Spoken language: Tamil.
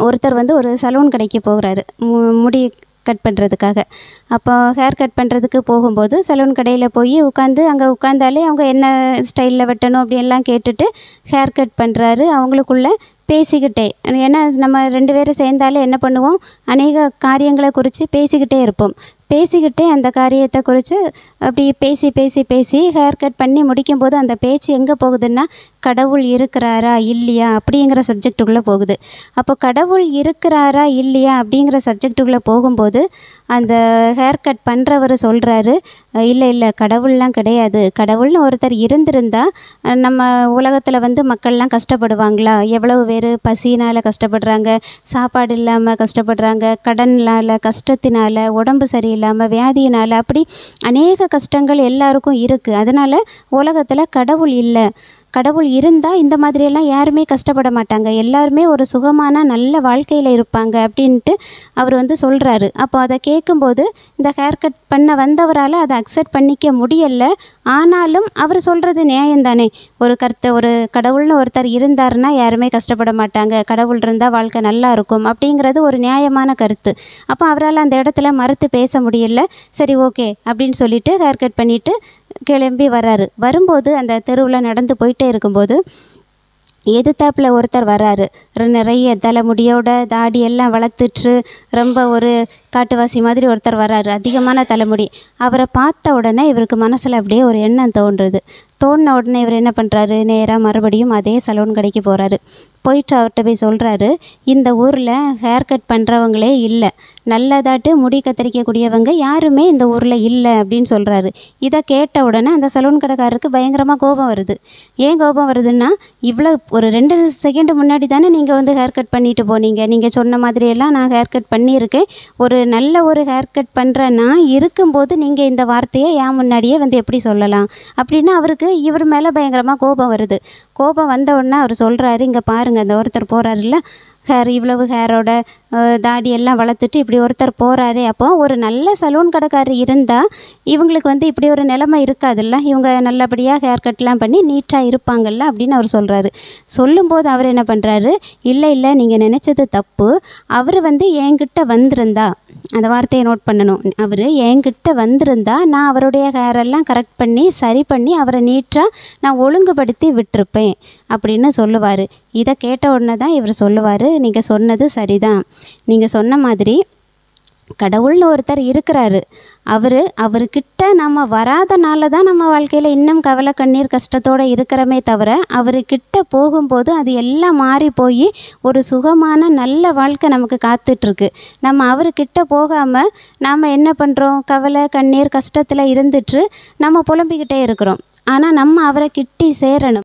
ஒருத்தர் வந்து ஒரு சலூன் கடைக்கு போகிறாரு முடி கட் பண்ணுறதுக்காக. அப்போ ஹேர் கட் பண்ணுறதுக்கு போகும்போது சலூன் கடையில் போய் அங்கே உட்காந்தாலே அவங்க என்ன ஸ்டைலில் வெட்டணும் அப்படின்லாம் கேட்டுட்டு ஹேர் கட் பண்ணுறாரு. அவங்களுக்குள்ளே பேசிக்கிட்டே, ஏன்னா நம்ம 2 பேரும் சேர்ந்தாலே என்ன பண்ணுவோம், அநேக காரியங்களை குறித்து பேசிக்கிட்டே இருப்போம். பேசிக்கிட்டே அந்த காரியத்தை குறித்து அப்படி பேசி பேசி பேசி ஹேர் கட் பண்ணி முடிக்கும்போது அந்த பேச்சு எங்கே போகுதுன்னா, கடவுள் இருக்கிறாரா இல்லையா அப்படிங்கிற சப்ஜெக்டுக்குள்ளே போகுது. அப்போ கடவுள் இருக்கிறாரா இல்லையா அப்படிங்கிற சப்ஜெக்டுக்குள்ளே போகும்போது அந்த ஹேர் கட் பண்ணுறவர் சொல்கிறாரு, இல்லை இல்லை கடவுள்லாம் கிடையாது. கடவுள்னு ஒருத்தர் இருந்திருந்தா நம்ம உலகத்தில் வந்து மக்கள்லாம் கஷ்டப்படுவாங்களா? எவ்வளவு பேர் பசினால் கஷ்டப்படுறாங்க, சாப்பாடு இல்லாமல் கஷ்டப்படுறாங்க, கடனால், கஷ்டத்தினால, உடம்பு சரியில்லாமல், வியாதியினால், அப்படி அநேக கஷ்டங்கள் எல்லாருக்கும் இருக்குது. அதனால் உலகத்தில் கடவுள் இல்லை. கடவுள் இருந்தால் இந்த மாதிரியெல்லாம் யாருமே கஷ்டப்பட மாட்டாங்க, எல்லாருமே ஒரு சுகமான நல்ல வாழ்க்கையில் இருப்பாங்க அப்படின்ட்டு அவர் வந்து சொல்கிறாரு. அப்போ அதை கேட்கும்போது இந்த ஹேர் கட் பண்ண வந்தவரால் அதை அக்செப்ட் பண்ணிக்க முடியலை. ஆனாலும் அவர் சொல்கிறது நியாயம்தானே. ஒரு கடவுள்னு ஒருத்தர் இருந்தாருன்னா யாருமே கஷ்டப்பட மாட்டாங்க, கடவுள் இருந்தால் வாழ்க்கை நல்லா இருக்கும் அப்படிங்கிறது ஒரு நியாயமான கருத்து. அப்போ அவரால் அந்த இடத்துல மறுத்து பேச முடியல. சரி ஓகே அப்படின்னு சொல்லிட்டு ஹேர் கட் பண்ணிவிட்டு கிளம்பி வர்றாரு. வரும்போது அந்த தெருவில் நடந்து போயிட்டே இருக்கும்போது எதிர்த்தாப்பில் ஒருத்தர் வர்றாரு. நிறைய தலைமுடியோட தாடி எல்லாம் வளர்த்துட்டு ரொம்ப ஒரு காட்டுவாசி மாதிரி ஒருத்தர் வர்றாரு, அதிகமான தலைமுடி. அவரை பார்த்த உடனே இவருக்கு மனசில் அப்படியே ஒரு எண்ணம் தோணின உடனே இவர் என்ன பண்ணுறாரு, நேராக மறுபடியும் அதே சலூன் கடைக்கு போகிறாரு. போயிட்டு அவர்கிட்ட போய் சொல்கிறாரு, இந்த ஊரில் ஹேர் கட் பண்ணுறவங்களே இல்லை, நல்லதாட்டு முடி கத்தரிக்கக்கூடியவங்க யாருமே இந்த ஊரில் இல்லை அப்படின்னு சொல்கிறாரு. இதை கேட்ட உடனே அந்த சலூன் கடைக்காரருக்கு பயங்கரமாக கோபம் வருது. ஏன் கோபம் வருதுன்னா, இவ்வளோ ஒரு 2 செகண்ட் முன்னாடி தானே நீங்கள் வந்து ஹேர் கட் பண்ணிட்டு போனீங்க, நீங்கள் சொன்ன மாதிரியெல்லாம் நான் ஹேர் கட் பண்ணியிருக்கேன், ஒரு நல்ல ஒரு ஹேர் கட் பண்ணுற நான் இருக்கும்போது நீங்கள் இந்த வார்த்தையை என் முன்னாடியே வந்து எப்படி சொல்லலாம் அப்படின்னு அவருக்கு இவர் மேலே பயங்கரமாக கோபம் வருது. கோபம் வந்த உடனே அவர் சொல்கிறாரு, இங்கே பாருங்கள், அந்த ஒருத்தர் போகிறாருல்ல இவ்வளவு ஹேரோட தாடி எல்லாம் வளர்த்துட்டு இப்படி ஒருத்தர் போகிறாரு. அப்போ ஒரு நல்ல சலூன் கடைக்காரர் இருந்தால் இவங்களுக்கு வந்து இப்படி ஒரு நிலைமை இருக்காதுல்ல, இவங்க நல்லபடியாக ஹேர் கட்லாம் பண்ணி நீட்டாக இருப்பாங்கல்ல அப்படின்னு அவர் சொல்கிறாரு. சொல்லும்போது அவர் என்ன பண்ணுறாரு, இல்லை இல்லை நீங்கள் நினச்சது தப்பு, அவர் வந்து என்கிட்ட வந்திருந்தா, அந்த வார்த்தையை நோட் பண்ணணும், அவர் என்கிட்ட வந்திருந்தா நான் அவருடைய ஹேரெல்லாம் கரெக்ட் பண்ணி சரி பண்ணி அவரை நீட்டாக நான் ஒழுங்குபடுத்தி விட்டிருப்பேன் அப்படின்னு சொல்லுவார். இதை கேட்ட உடனே தான் இவர் சொல்லுவார், நீங்கள் சொன்னது சரிதான், நீங்கள் சொன்ன மாதிரி கடவுள்னு ஒருத்தர் இருக்கிறாரு, அவர்கிட்ட நம்ம வராதனால தான் நம்ம வாழ்க்கையில் இன்னும் கவலை கண்ணீர் கஷ்டத்தோடு இருக்கிறோமே தவிர, அவர்கிட்ட போகும்போது அது எல்லாம் மாறி போய் ஒரு சுகமான நல்ல வாழ்க்கை நமக்கு காத்துட்ருக்கு. நம்ம அவர்கிட்ட போகாமல் நாம் என்ன பண்ணுறோம், கவலை கண்ணீர் கஷ்டத்தில் இருந்துட்டு நம்ம புலம்பிக்கிட்டே இருக்கிறோம். ஆனால் நம்ம அவரை கிட்டி சேரணும்.